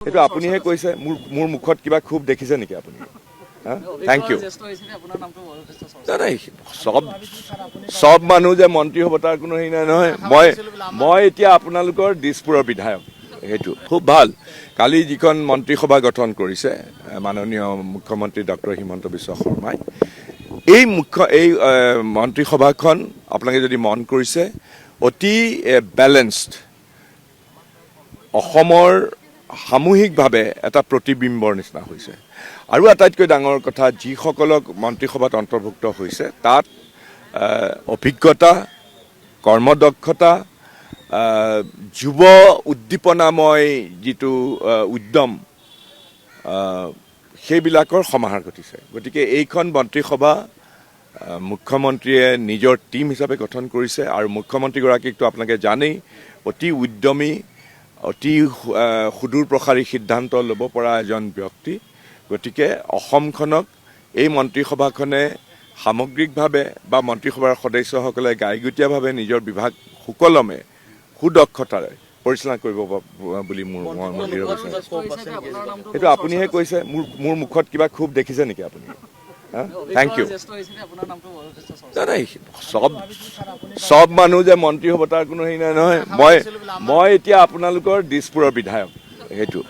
এইটো আপুনিহে কৈছে মোৰ মুখত কিবা খুব দেখিছে নেকি আপুনি থ্যাংক ইউ নাই সব মানুহ যে মন্ত্ৰী হ'ব তাৰ কোনো হেৰি নাই নহয় মই এতিয়া আপোনালোকৰ দিছপুৰৰ বিধায়ক সেইটো খুব ভাল কালি যিখন মন্ত্ৰীসভা গঠন কৰিছে মাননীয় মুখ্যমন্ত্ৰী ডক্টৰ হিমন্ত বিশ্ব শৰ্মাই এই মন্ত্ৰীসভাখন আপোনালোকে যদি মন কৰিছে অতি বেলেন্সড অসমৰ সামূহিকভাৱে এটা প্ৰতিবিম্বৰ নিচিনা হৈছে আৰু আটাইতকৈ ডাঙৰ কথা যিসকলক মন্ত্ৰীসভাত অন্তৰ্ভুক্ত হৈছে তাত অভিজ্ঞতা কৰ্মদক্ষতা যুৱ উদ্দীপনাময় যিটো উদ্যম সেইবিলাকৰ সমাহাৰ ঘটিছে গতিকে এইখন মন্ত্ৰীসভা মুখ্যমন্ত্ৰীয়ে নিজৰ টিম হিচাপে গঠন কৰিছে আৰু মুখ্যমন্ত্ৰীগৰাকীকতো আপোনালোকে জানেই অতি উদ্যমী অতি সুদূৰ প্ৰসাৰী সিদ্ধান্ত ল'ব পৰা এজন ব্যক্তি গতিকে অসমখনক এই মন্ত্ৰীসভাখনে সামগ্ৰিকভাৱে বা মন্ত্ৰীসভাৰ সদস্যসকলে গাইগুটীয়াভাৱে নিজৰ বিভাগ সুকলমে সুদক্ষতাৰে পৰিচালনা কৰিব বুলি মোৰ এইটো আপুনিহে কৈছে মোৰ মুখত কিবা খুব দেখিছে নেকি আপুনি থ্যাংক ইউ নাই সব মানুহ যে মন্ত্ৰী হ'ব তাৰ কোনো হেৰি নাই নহয় মই এতিয়া আপোনালোকৰ দিছপুৰৰ বিধায়ক সেইটো